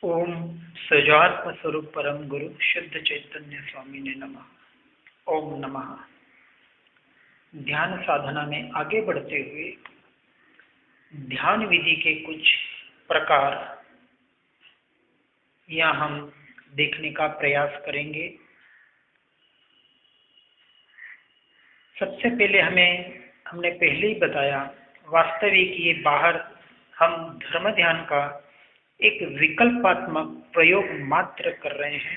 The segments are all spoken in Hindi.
ओम सजात्म स्वरूप परम गुरु शुद्ध चैतन्य स्वामी ने नमः। ओम नमः। ध्यान साधना में आगे बढ़ते हुए ध्यान विधि के कुछ प्रकार या हम देखने का प्रयास करेंगे। सबसे पहले हमने पहले ही बताया, वास्तविक ये बाहर हम धर्म ध्यान का एक विकल्पात्मक प्रयोग मात्र कर रहे हैं।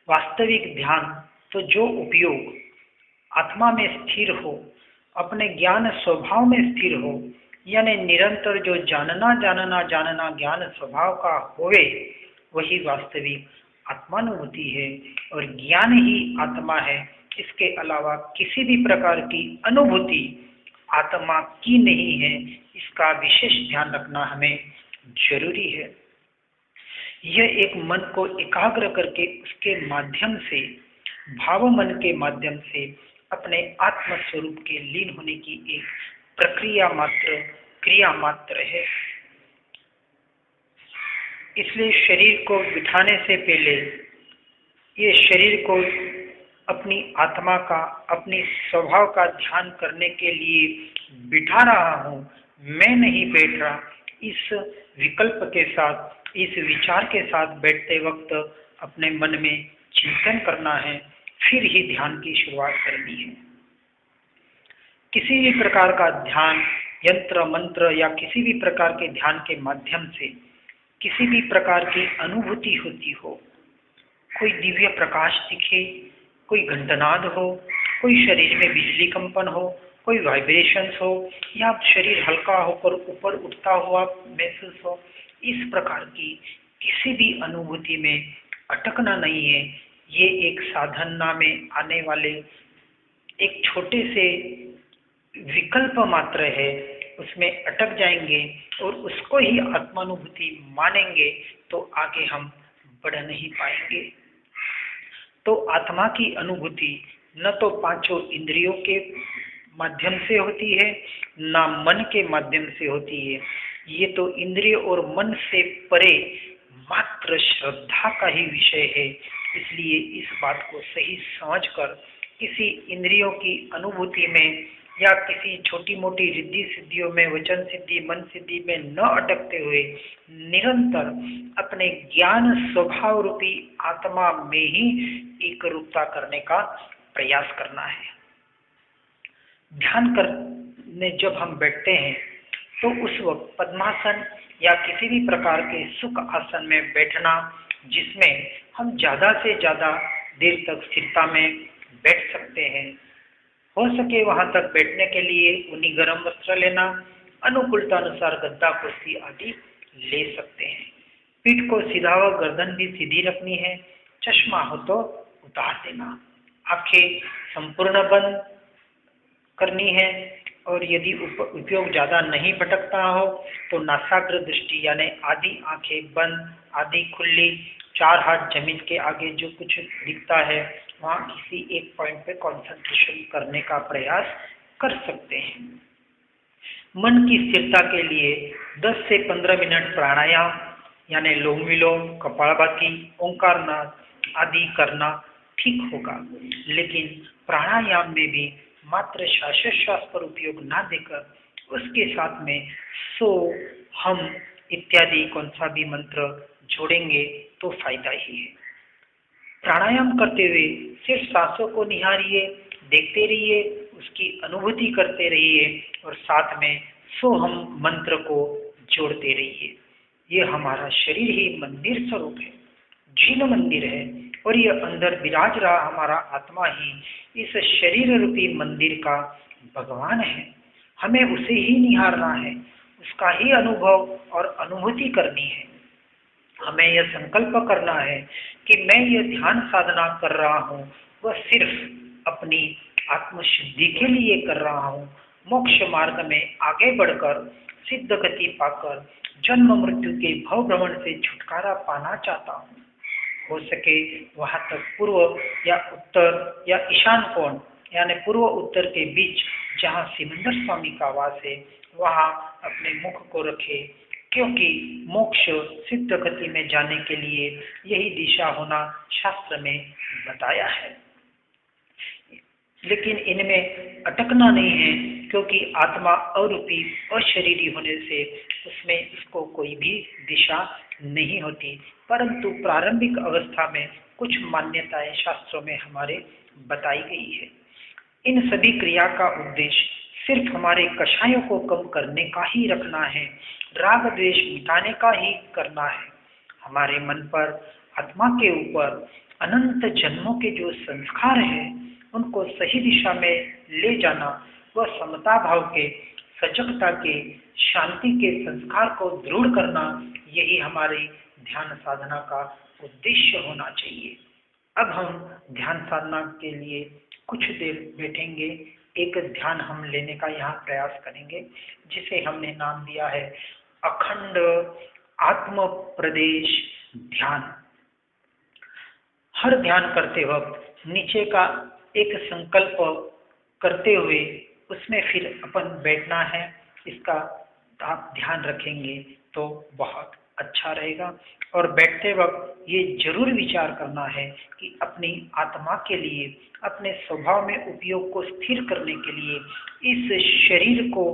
वास्तविक ध्यान तो जो उपयोग आत्मा में स्थिर हो, अपने ज्ञान स्वभाव में स्थिर हो, यानी निरंतर जो जानना ज्ञान स्वभाव का होवे, वही वास्तविक आत्मानुभूति है और ज्ञान ही आत्मा है। इसके अलावा किसी भी प्रकार की अनुभूति आत्मा की नहीं है। इसका विशेष ध्यान रखना हमें जरूरी है। यह एक मन को एकाग्र करके उसके माध्यम से, भाव मन के माध्यम से अपने आत्म स्वरूप के लीन होने की एक क्रिया मात्र है। इसलिए शरीर को बिठाने से पहले ये शरीर को अपनी आत्मा का, अपनी स्वभाव का ध्यान करने के लिए बिठा रहा हूँ, मैं नहीं बैठ रहा। इस विकल्प के साथ, इस विचार के साथ बैठते वक्त अपने मन में चिंतन करना है, फिर ही ध्यान की शुरुआत करनी है। किसी भी प्रकार का ध्यान, यंत्र मंत्र या किसी भी प्रकार के ध्यान के माध्यम से किसी भी प्रकार की अनुभूति होती हो, कोई दिव्य प्रकाश दिखे, कोई घंटनाद हो, कोई शरीर में बिजली कंपन हो, कोई वाइब्रेशंस हो, या शरीर हल्का होकर ऊपर उठता हुआ महसूस हो, इस प्रकार की किसी भी अनुभूति में अटकना नहीं है। ये एक साधना में आने वाले एक छोटे से विकल्प मात्र है। उसमें अटक जाएंगे और उसको ही आत्मानुभूति मानेंगे तो आगे हम बढ़ नहीं पाएंगे। तो आत्मा की अनुभूति न तो पांचों इंद्रियों के माध्यम से होती है, ना मन के माध्यम से होती है। ये तो इंद्रिय और मन से परे मात्र श्रद्धा का ही विषय है। इसलिए इस बात को सही समझकर किसी इंद्रियों की अनुभूति में या किसी छोटी मोटी रिद्धि सिद्धियों में, वचन सिद्धि, मन सिद्धि में न अटकते हुए निरंतर अपने ज्ञान स्वभाव रूपी आत्मा में ही एक रूपता करने का प्रयास करना है। ध्यान करने जब हम बैठते हैं तो उस वक्त पद्मासन या किसी भी प्रकार के सुख आसन में बैठना, जिसमें हम ज्यादा से ज्यादा देर तक स्थिरता में बैठ सकते हैं। हो सके वहां तक बैठने के लिए ऊनी गर्म वस्त्र लेना, अनुकूलता अनुसार गद्दा कुर्सी आदि ले सकते हैं। पीठ को सीधा व गर्दन भी सीधी रखनी है। चश्मा हो तो उतार देना। आंखें संपूर्ण बंद करनी है और यदि उपयोग ज्यादा नहीं भटकता हो तो नासाग्र दृष्टि यानी आधी आंखें बंद, आधी खुली, चार हाथ जमीन के आगे जो कुछ दिखता है वहां किसी एक पॉइंट पे कंसंट्रेशन करने का प्रयास कर सकते हैं। मन की स्थिरता के लिए 10 से 15 मिनट प्राणायाम यानी लोम विलोम, कपालभाति, ओंकारनाद आदि करना ठीक होगा। लेकिन प्राणायाम में भी मात्र श्वासोच्छ्वास पर उपयोग ना देकर उसके साथ में सो, हम इत्यादि कौन सा भी मंत्र जोड़ेंगे तो फायदा ही है। प्राणायाम करते हुए सिर्फ सांसों को निहारिए, देखते रहिए, उसकी अनुभूति करते रहिए और साथ में सोहम मंत्र को जोड़ते रहिए। ये हमारा शरीर ही मंदिर स्वरूप है, जीन मंदिर है और ये अंदर विराज रहा हमारा आत्मा ही इस शरीर रूपी मंदिर का भगवान है। हमें उसे ही निहारना है, उसका ही अनुभव और अनुभूति करनी है। हमें यह संकल्प करना है कि मैं यह ध्यान साधना कर रहा हूँ वह सिर्फ अपनी आत्मशुद्धि के लिए कर रहा हूँ। मोक्ष मार्ग में आगे बढ़कर सिद्ध गति पाकर जन्म मृत्यु के भव भ्रमण से छुटकारा पाना चाहता हूँ। हो सके वहां तक पूर्व या उत्तर या ईशान कोण यानी पूर्व उत्तर के बीच जहाँ सिमंदर स्वामी का वास है वहां अपने मुख को रखे, क्योंकि मोक्ष सिद्ध गति में जाने के लिए यही दिशा होना शास्त्र में बताया है। लेकिन इनमें अटकना नहीं है, क्योंकि आत्मा अरूपी अशरीरी होने से उसमें इसको कोई भी दिशा नहीं होती। परंतु प्रारंभिक अवस्था में कुछ मान्यताएं शास्त्रों में हमारे बताई गई है। इन सभी क्रिया का उद्देश्य सिर्फ हमारे कषायों को कम करने का ही रखना है, राग द्वेष मिटाने का ही करना है। हमारे मन पर, आत्मा के ऊपर अनंत जन्मों के जो संस्कार हैं उनको सही दिशा में ले जाना, व समता भाव के, सजगता के, शांति के संस्कार को दृढ़ करना, यही हमारी ध्यान साधना का उद्देश्य होना चाहिए। अब हम ध्यान साधना के लिए कुछ देर बैठेंगे। एक ध्यान हम लेने का यहाँ प्रयास करेंगे, जिसे हमने नाम दिया है अखंड आत्म प्रदेश ध्यान। हर ध्यान करते वक्त नीचे का एक संकल्प करते हुए उसमें फिर अपन बैठना है। इसका आप ध्यान रखेंगे तो बहुत अच्छा रहेगा। और बैठते वक्त ये जरूर विचार करना है कि अपनी आत्मा के लिए, अपने स्वभाव में उपयोग को स्थिर करने के लिए इस शरीर को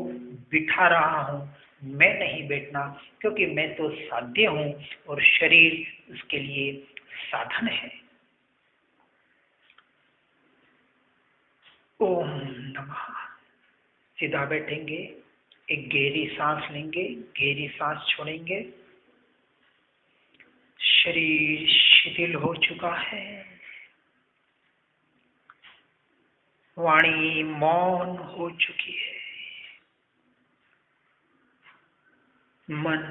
बिठा रहा हूँ, मैं नहीं बैठना, क्योंकि मैं तो साध्य हूँ और शरीर उसके लिए साधन है। ओम नमः। सीधा बैठेंगे, एक गहरी सांस लेंगे, गहरी सांस छोड़ेंगे। शरीर शिथिल हो चुका है, वाणी मौन हो चुकी है, मन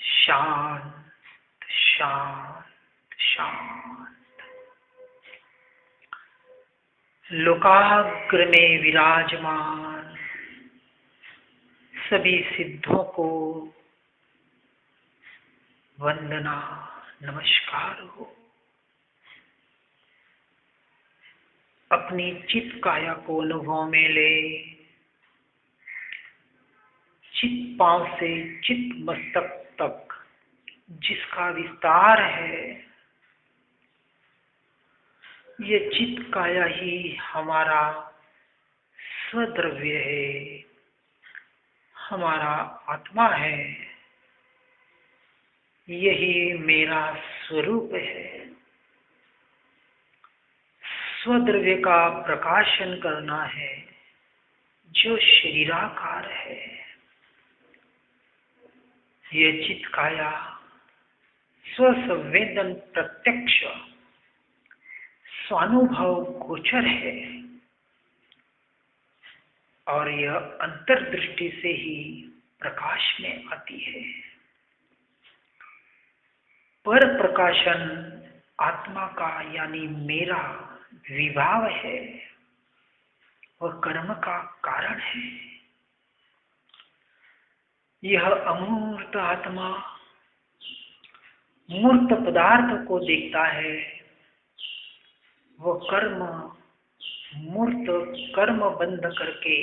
शांत शांत शांत। लोकाग्र में विराजमान सभी सिद्धों को वंदना नमस्कार हो। अपनी चित काया को अनुभव में ले। चित पांव से चित मस्तक तक जिसका विस्तार है, ये चित काया ही हमारा स्वद्रव्य है, हमारा आत्मा है, यही मेरा स्वरूप है। स्वद्रव्य का प्रकाशन करना है जो शरीराकार है। ये चित काया स्वसंवेदन प्रत्यक्ष स्वानुभव गोचर है, और यह अंतर्दृष्टि से ही प्रकाश में आती है। पर प्रकाशन आत्मा का यानी मेरा विभाव है, वह कर्म का कारण है। यह अमूर्त आत्मा मूर्त पदार्थ को देखता है, वह कर्म मूर्त कर्म बंध करके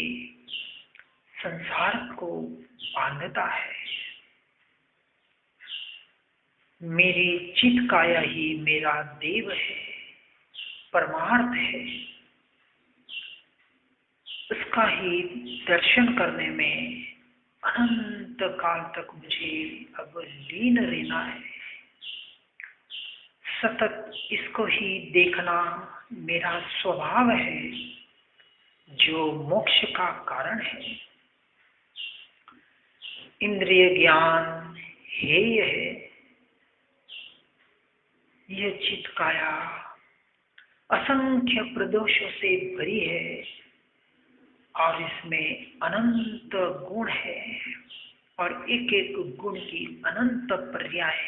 संसार को बांधता है। मेरी चित काया ही मेरा देव है, परमार्थ है। उसका ही दर्शन करने में अनंत काल तक मुझे अब लीन रहना है। सतत इसको ही देखना मेरा स्वभाव है, जो मोक्ष का कारण है। इंद्रिय ज्ञान हेय है। यह चित काया असंख्य प्रदोषों से भरी है, और इसमें अनंत गुण है, और एक एक गुण की अनंत पर्याय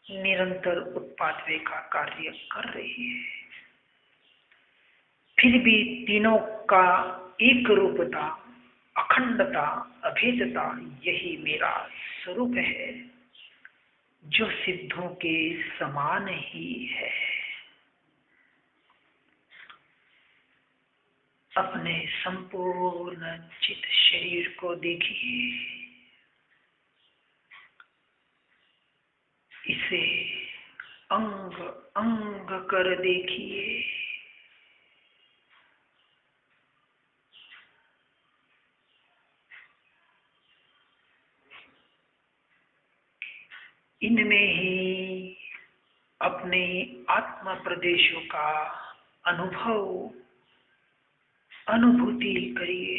निरंतर उत्पादन का कार्य कर रही है। फिर भी तीनों का एक रूपता, अखंडता, अभेदता, यही मेरा स्वरूप है, जो सिद्धों के समान ही है। अपने संपूर्ण चित शरीर को देखिए। इसे अंग अंग कर देखिए। इनमें ही अपने आत्मा प्रदेशों का अनुभूति करिए।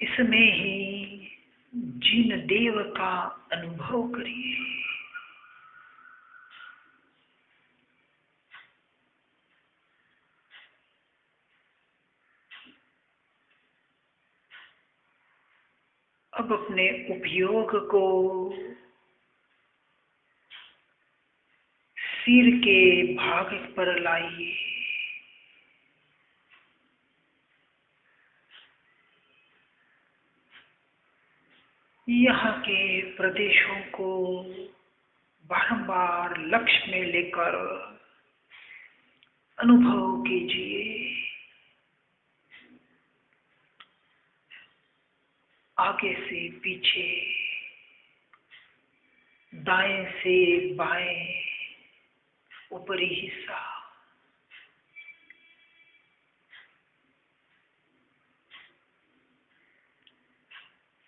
इसमें ही जिन देव का अनुभव करिए। अब अपने उपयोग को सिर के भाग पर लाइए। यहाँ के प्रदेशों को बारंबार लक्ष्य में लेकर अनुभव कीजिए। आगे से पीछे, दाएं से बाएं, ऊपरी हिस्सा,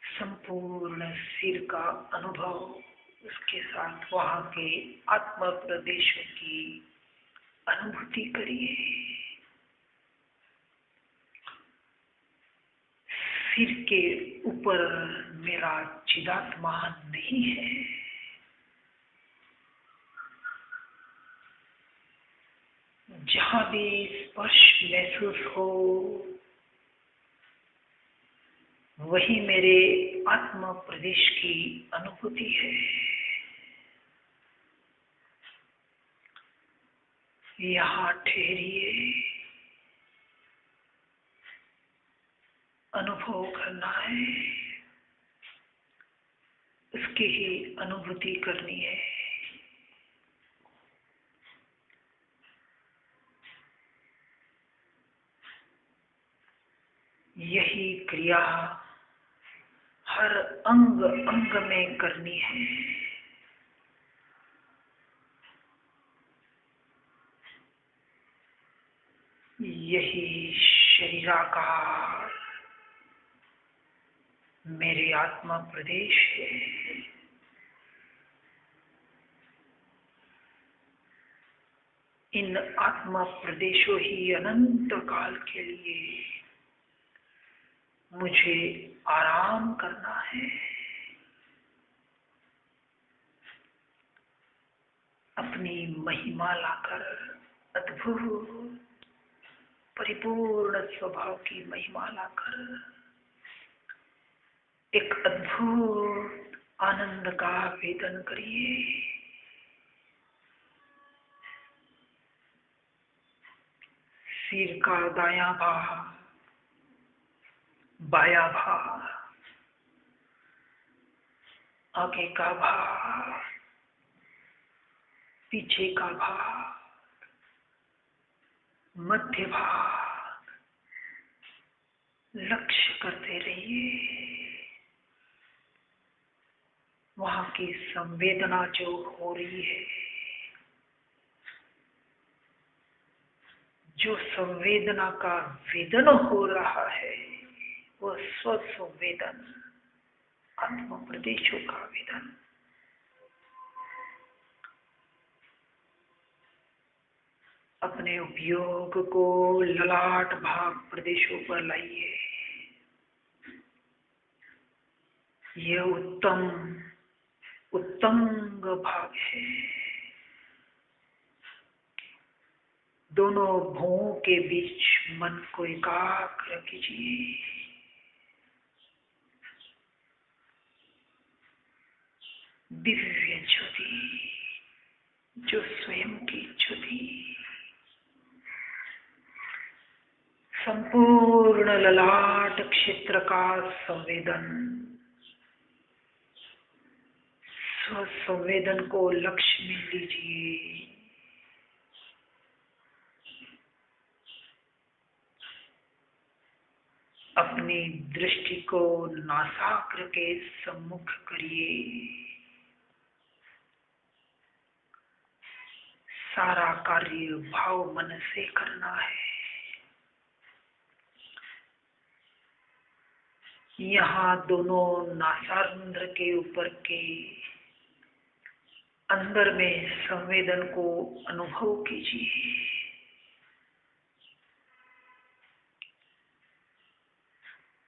संपूर्ण सिर का अनुभव, उसके साथ वहां के आत्मा प्रदेशों की अनुभूति करिए। सिर के ऊपर मेरा चिदात्मा नहीं है। जहां भी स्पर्श महसूस हो वही मेरे आत्मा प्रदेश की अनुभूति है। यहाँ ठहरिए, अनुभव करना है, उसकी ही अनुभूति करनी है। यही क्रिया हर अंग अंग में करनी है। यही शरीराकार मेरे आत्मा प्रदेश है। इन आत्मा प्रदेशों ही अनंत काल के लिए मुझे आराम करना है। अपनी महिमा लाकर, अद्भुत परिपूर्ण स्वभाव की महिमा लाकर एक अद्भुत आनंद का वेदन करिए। सिर का दायां भाग, बायां भाग, आगे का भाग, पीछे का भाग, मध्य भाग, लक्ष्य करते रहिए। वहां की संवेदना जो हो रही है, जो संवेदना का वेदन हो रहा है, वो स्वसंवेदन, आत्मा प्रदेशों का वेदन। अपने उपयोग को ललाट भाग प्रदेशों पर लाइए। यह उत्तंग भाग है। दोनों भुवों के बीच मन को एकाग्र कीजिए। दिव्य ज्योति, जो स्वयं की ज्योति संपूर्ण ललाट क्षेत्र का संवेदन, स्वसंवेदन को लक्ष्य में लीजिए। अपनी दृष्टि को नासाग्र के सम्मुख करिए। सारा कार्य भाव मन से करना है। यहाँ दोनों नासारंध्र के ऊपर के अंदर में संवेदन को अनुभव कीजिए।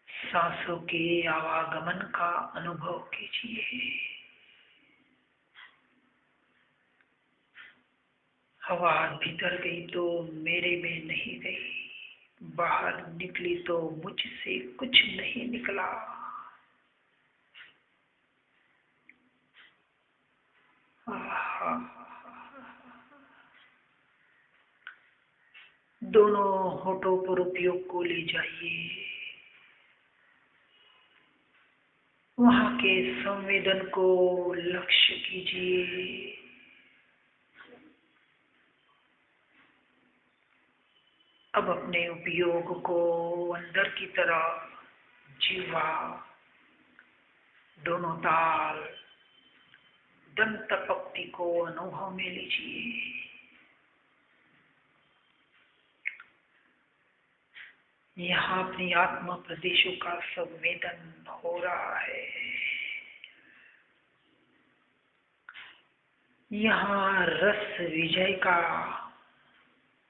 सांसों के आवागमन का अनुभव कीजिए। हवा भीतर गई तो मेरे में नहीं गई, बाहर निकली तो मुझसे कुछ नहीं निकला। दोनों होठों पर उपयोग को ले जाइए। वहां के संवेदन को लक्ष्य कीजिए। अब अपने उपयोग को अंदर की तरफ जीवा, दोनों ताल, दंत पंक्ति को अनुभव में लीजिए। यहाँ अपनी आत्मा प्रदेशों का संवेदन हो रहा है। यहाँ रस विजय का,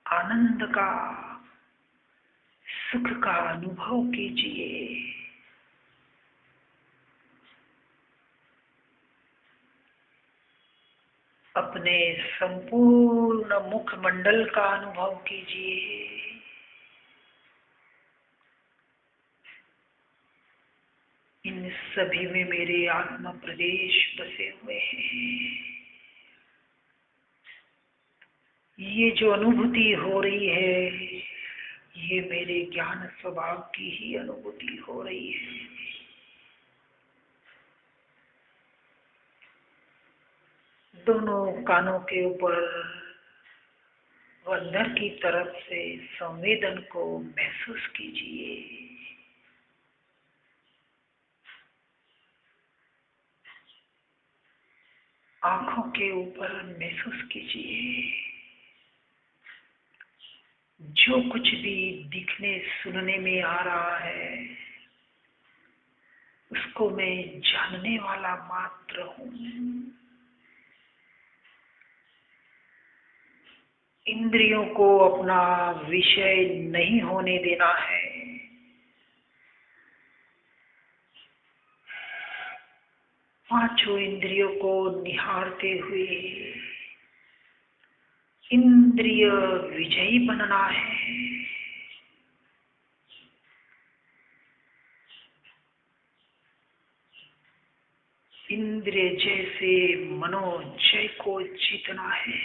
आनंद का, सुख का अनुभव कीजिए। अपने संपूर्ण मुखमंडल का अनुभव कीजिए। इन सभी में मेरे आत्मा प्रदेश बसे हुए हैं। ये जो अनुभूति हो रही है, ये मेरे ज्ञान स्वभाव की ही अनुभूति हो रही है। दोनों कानों के ऊपर अंदर की तरफ से संवेदन को महसूस कीजिए। आंखों के ऊपर महसूस कीजिए। जो कुछ भी दिखने सुनने में आ रहा है, उसको मैं जानने वाला मात्र हूँ। इंद्रियों को अपना विषय नहीं होने देना है। पांचों इंद्रियों को निहारते हुए इंद्रिय विजयी बनना है। इंद्रिय जैसे मनोजय को जीतना है।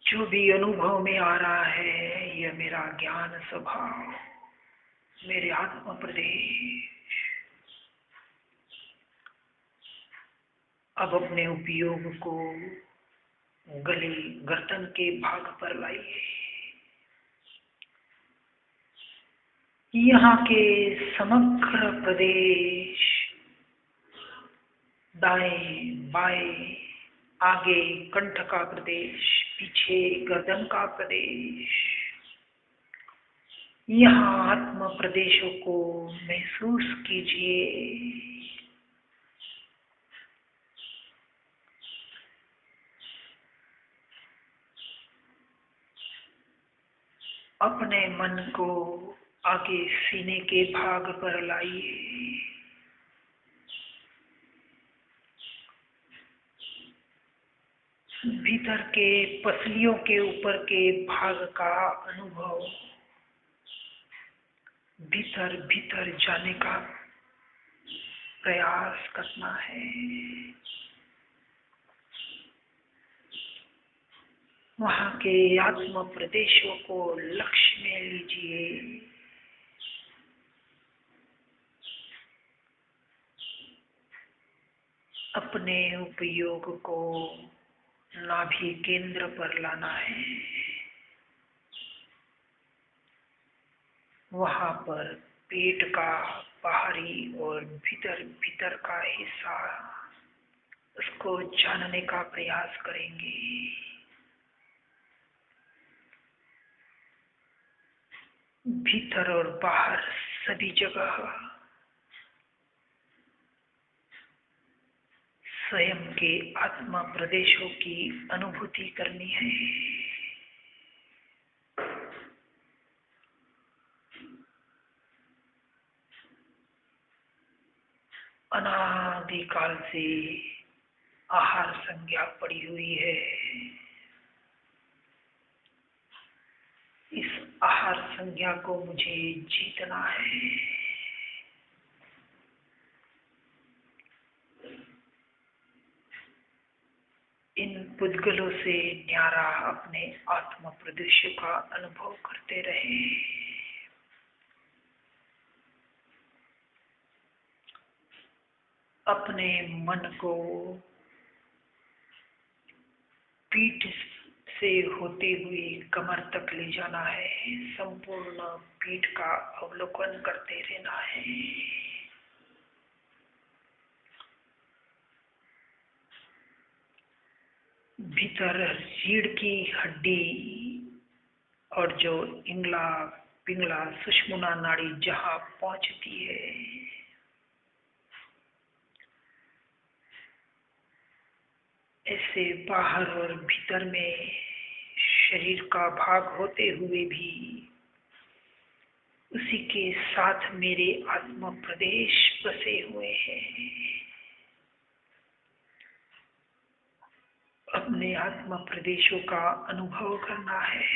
जो भी अनुभव में आ रहा है, यह मेरा ज्ञान स्वभाव, मेरे आत्मा प्रदेश। अब अपने उपयोग को गले गर्दन के भाग पर लाइए। यहाँ के समग्र प्रदेश, दाएं बाएं, आगे कंठ का प्रदेश, पीछे गर्दन का प्रदेश, यहाँ आत्म प्रदेशों को महसूस कीजिए। अपने मन को आगे सीने के भाग पर लाइए। भीतर के पसलियों के ऊपर के भाग का अनुभव, भीतर भीतर जाने का प्रयास करना है। वहां के आत्म प्रदेशों को लक्ष्य में लीजिए। अपने उपयोग को नाभि केंद्र पर लाना है। वहाँ पर पेट का बाहरी और भीतर भीतर का हिस्सा, उसको जानने का प्रयास करेंगे। भीतर और बाहर सभी जगह स्वयं के आत्मा प्रदेशों की अनुभूति करनी है। अनादिकाल से आहार संज्ञा पड़ी हुई है। इस आहार संज्ञा को मुझे जीतना है। इन पुद्गलों से न्यारा अपने आत्म प्रदेशों का अनुभव करते रहे। अपने मन को पीठ से होते हुए कमर तक ले जाना है। संपूर्ण पीठ का अवलोकन करते रहना है। भीतर रीढ़ की हड्डी और जो इंगला पिंगला सुषुम्ना नाड़ी जहां पहुंचती है, ऐसे बाहर और भीतर में शरीर का भाग होते हुए भी उसी के साथ मेरे आत्म प्रदेश बसे हुए हैं। अपने आत्म प्रदेशों का अनुभव करना है।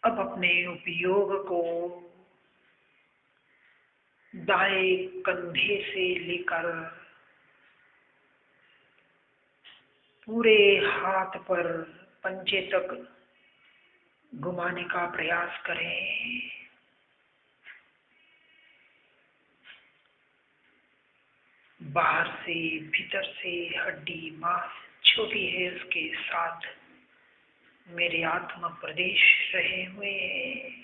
अब अपने उपयोग को दाएं कंधे से लेकर पूरे हाथ पर पंजे तक घुमाने का प्रयास करें। बाहर से भीतर से हड्डी मांस छोटी है, उसके साथ मेरे आत्मा प्रदेश रहे हुए हैं।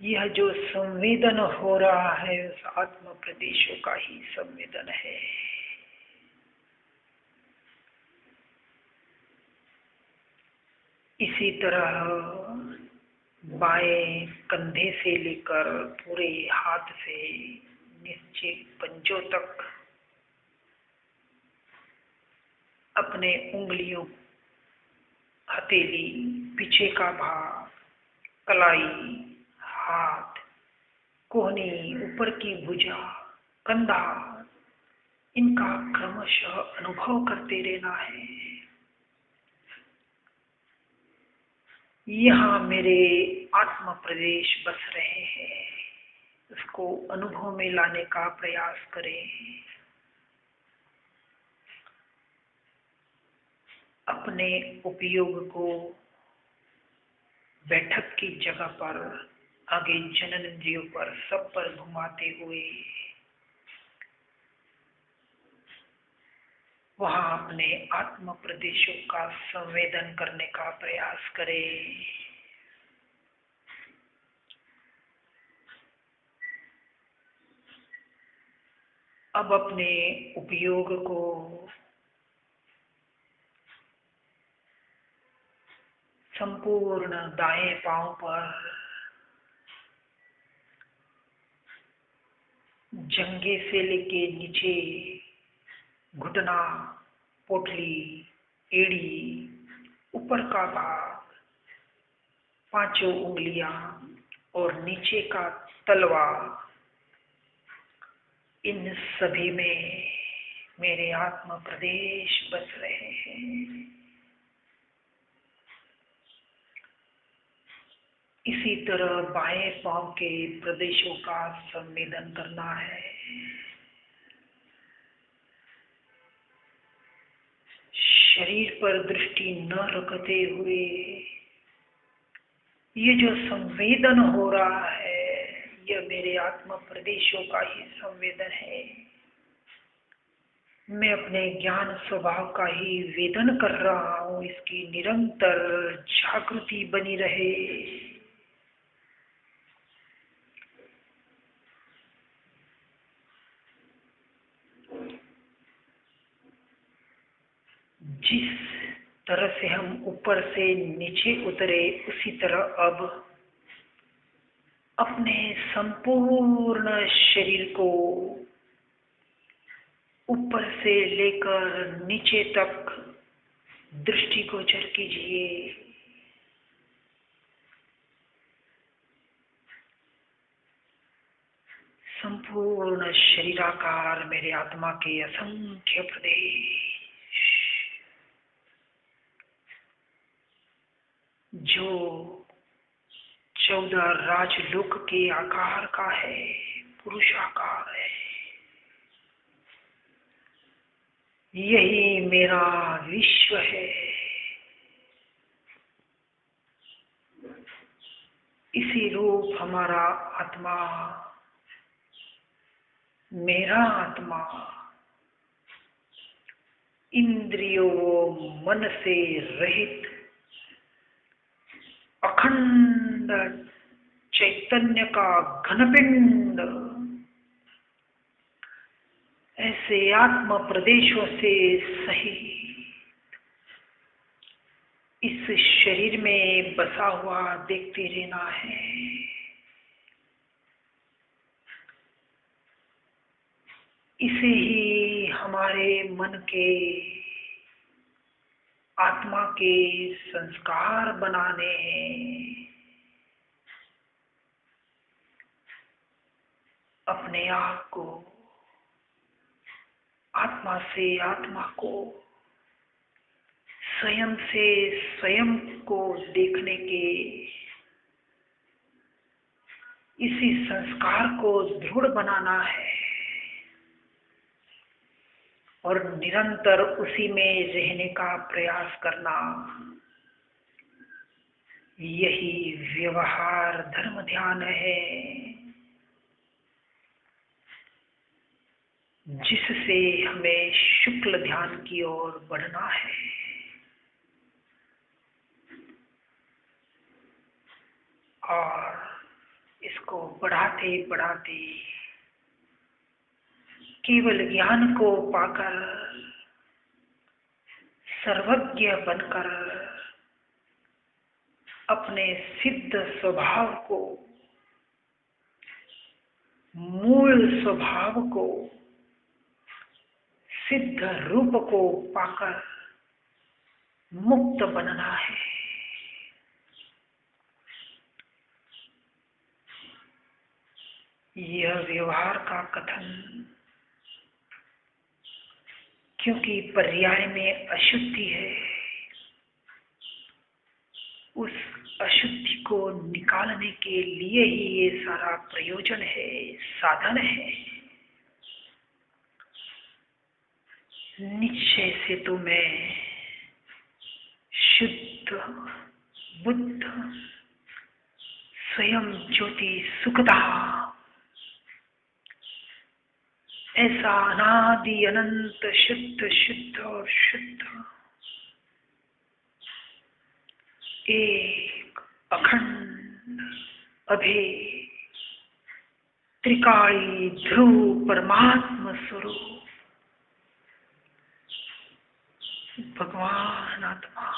यह जो संवेदन हो रहा है उस आत्मा प्रदेशों का ही संवेदन है। इसी तरह बाएं कंधे से लेकर पूरे हाथ से नीचे पंजों तक अपने उंगलियों, हथेली, पीछे का भाग, कलाई, हाथ, कोहनी, ऊपर की भुजा, कंधा, इनका क्रमशः अनुभव करते रहना है। यहाँ मेरे आत्म प्रदेश बस रहे हैं, उसको अनुभव में लाने का प्रयास करें। अपने उपयोग को बैठक की जगह पर, आगे जननेंद्रियों पर, सब पर घुमाते हुए वहां अपने आत्म प्रदेशों का संवेदन करने का प्रयास करें। अब अपने उपयोग को संपूर्ण दाएं पांव पर, जंघे से लेके नीचे घुटना, पोटली, एड़ी, ऊपर का भाग, पांचों उंगलियां और नीचे का तलवा, इन सभी में मेरे आत्म प्रदेश बस रहे हैं। इसी तरह बाएं पांव के प्रदेशों का संवेदन करना है। शरीर पर दृष्टि न रखते हुए ये जो संवेदन हो रहा है, यह मेरे मेरे आत्मा प्रदेशों का ही संवेदन है। मैं अपने ज्ञान स्वभाव का ही वेदन कर रहा हूँ, इसकी निरंतर जागृति बनी रहे। जिस तरह से हम ऊपर से नीचे उतरे, उसी तरह अब अपने संपूर्ण शरीर को ऊपर से लेकर नीचे तक दृष्टिगोचर कीजिए। संपूर्ण शरीराकार मेरे आत्मा के असंख्य प्रदेश, जो 14 राजलोक के आकार का है, पुरुषाकार है। यही मेरा विश्व है। इसी रूप हमारा आत्मा, मेरा आत्मा इंद्रियों मन से रहित अखंड चैतन्य का घनपिंड ऐसे आत्म प्रदेशों से सहित इस शरीर में बसा हुआ देखते रहना है। इसे ही हमारे मन के, आत्मा के संस्कार बनाने हैं। अपने आप को, आत्मा से आत्मा को, स्वयं से स्वयं को देखने के इसी संस्कार को दृढ़ बनाना है और निरंतर उसी में रहने का प्रयास करना। यही व्यवहार धर्म ध्यान है, जिससे हमें शुक्ल ध्यान की ओर बढ़ना है। और इसको बढ़ाते बढ़ाते केवल ज्ञान को पाकर, सर्वज्ञ बनकर अपने सिद्ध स्वभाव को, मूल स्वभाव को, सिद्ध रूप को पाकर मुक्त बनना है। यह व्यवहार का कथन, क्योंकि पर्याय में अशुद्धि है, उस अशुद्धि को निकालने के लिए ही ये सारा प्रयोजन है, साधन है। निश्चय से तो मैं शुद्ध बुद्ध स्वयं ज्योति सुखदा, ऐसा अनादि अनंत शुद्ध शुद्ध और शुद्ध एक अखंड अभेद त्रिकाली ध्रुव परमात्मा स्वरूप भगवान आत्मा,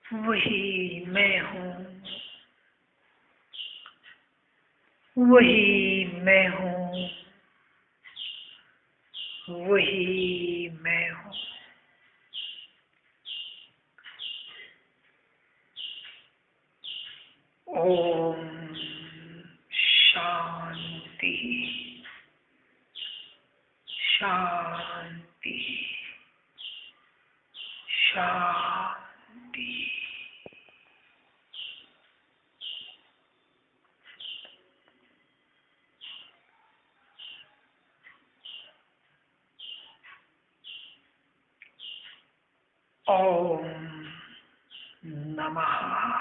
वही मैं हूँ, वही मैं हूँ, वही मैं हूँ। ओम शांति शांति शांति। ओम नमः